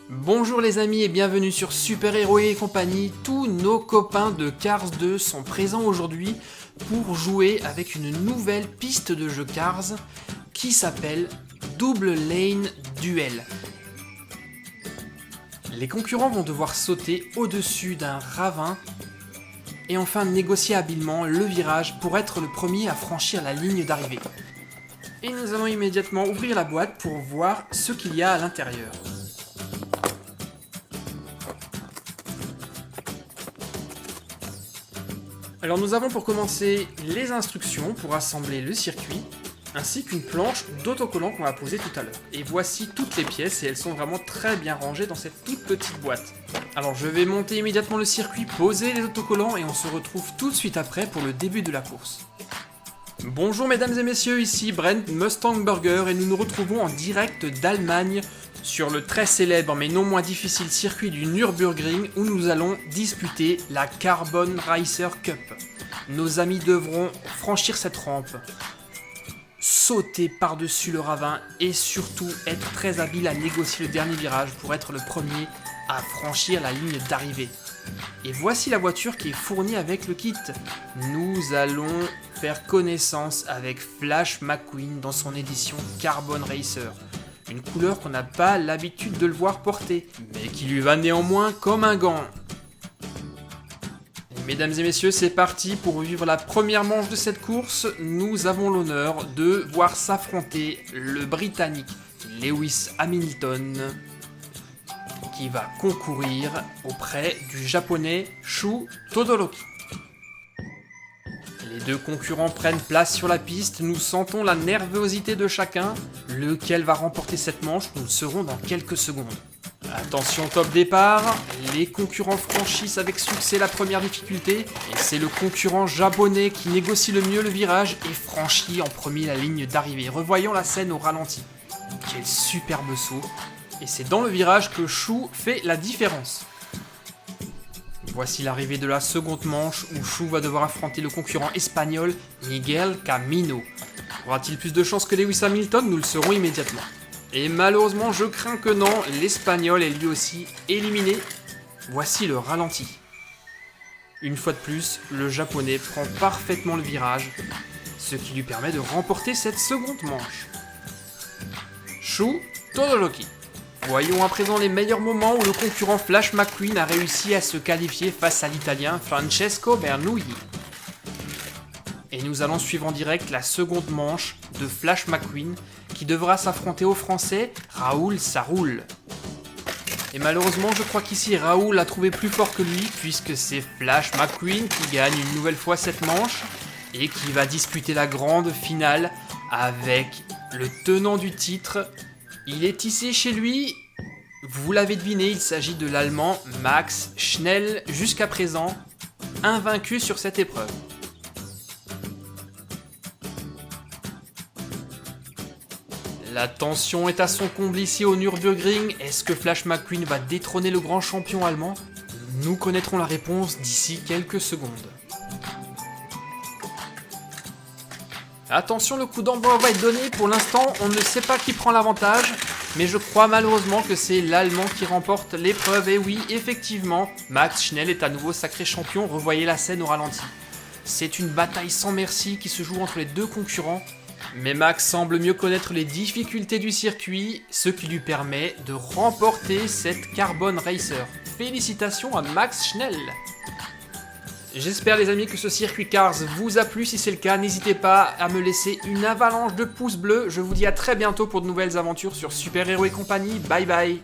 Bonjour les amis et bienvenue sur Super Héros et compagnie. Tous nos copains de Cars 2 sont présents aujourd'hui pour jouer avec une nouvelle piste de jeu Cars qui s'appelle Double Lane Duel. Les concurrents vont devoir sauter au-dessus d'un ravin et enfin négocier habilement le virage pour être le premier à franchir la ligne d'arrivée. Et nous allons immédiatement ouvrir la boîte pour voir ce qu'il y a à l'intérieur. Alors nous avons pour commencer les instructions pour assembler le circuit, ainsi qu'une planche d'autocollant qu'on va poser tout à l'heure. Et voici toutes les pièces et elles sont vraiment très bien rangées dans cette toute petite boîte. Alors je vais monter immédiatement le circuit, poser les autocollants et on se retrouve tout de suite après pour le début de la course. Bonjour mesdames et messieurs, ici Brent Mustang Burger et nous nous retrouvons en direct d'Allemagne sur le très célèbre mais non moins difficile circuit du Nürburgring où nous allons disputer la Carbon Racer Cup. Nos amis devront franchir cette rampe, sauter par-dessus le ravin et surtout être très habiles à négocier le dernier virage pour être le premier à franchir la ligne d'arrivée. Et voici la voiture qui est fournie avec le kit. Nous allons faire connaissance avec Flash McQueen dans son édition Carbon Racer. Une couleur qu'on n'a pas l'habitude de le voir porter, mais qui lui va néanmoins comme un gant. Mesdames et messieurs, c'est parti pour vivre la première manche de cette course. Nous avons l'honneur de voir s'affronter le Britannique Lewis Hamilton, qui va concourir auprès du Japonais Shu Todoroki. Les deux concurrents prennent place sur la piste, nous sentons la nervosité de chacun. Lequel va remporter cette manche, nous le saurons dans quelques secondes. Attention, top départ, les concurrents franchissent avec succès la première difficulté, et c'est le concurrent japonais qui négocie le mieux le virage et franchit en premier la ligne d'arrivée. Revoyons la scène au ralenti. Quel superbe saut, et c'est dans le virage que Shu fait la différence. Voici l'arrivée de la seconde manche où Shu va devoir affronter le concurrent espagnol Miguel Camino. Aura-t-il plus de chance que Lewis Hamilton? Nous le saurons immédiatement. Et malheureusement, je crains que non, l'espagnol est lui aussi éliminé. Voici le ralenti. Une fois de plus, le japonais prend parfaitement le virage, ce qui lui permet de remporter cette seconde manche. Shu Todoroki. Voyons à présent les meilleurs moments où le concurrent Flash McQueen a réussi à se qualifier face à l'italien Francesco Bernoulli. Et nous allons suivre en direct la seconde manche de Flash McQueen qui devra s'affronter au français Raoul Saroul. Et malheureusement, je crois qu'ici Raoul a trouvé plus fort que lui puisque c'est Flash McQueen qui gagne une nouvelle fois cette manche et qui va disputer la grande finale avec le tenant du titre. Il est ici chez lui, vous l'avez deviné, il s'agit de l'Allemand Max Schnell, jusqu'à présent invaincu sur cette épreuve. La tension est à son comble ici au Nürburgring. Est-ce que Flash McQueen va détrôner le grand champion allemand? Nous connaîtrons la réponse d'ici quelques secondes. Attention, le coup d'envoi va être donné. Pour l'instant, on ne sait pas qui prend l'avantage. Mais je crois malheureusement que c'est l'Allemand qui remporte l'épreuve. Et oui, effectivement, Max Schnell est à nouveau sacré champion. Revoyez la scène au ralenti. C'est une bataille sans merci qui se joue entre les deux concurrents. Mais Max semble mieux connaître les difficultés du circuit, ce qui lui permet de remporter cette Carbon Racer. Félicitations à Max Schnell. J'espère les amis que ce circuit Cars vous a plu, si c'est le cas, n'hésitez pas à me laisser une avalanche de pouces bleus. Je vous dis à très bientôt pour de nouvelles aventures sur Super Héros et compagnie, bye bye.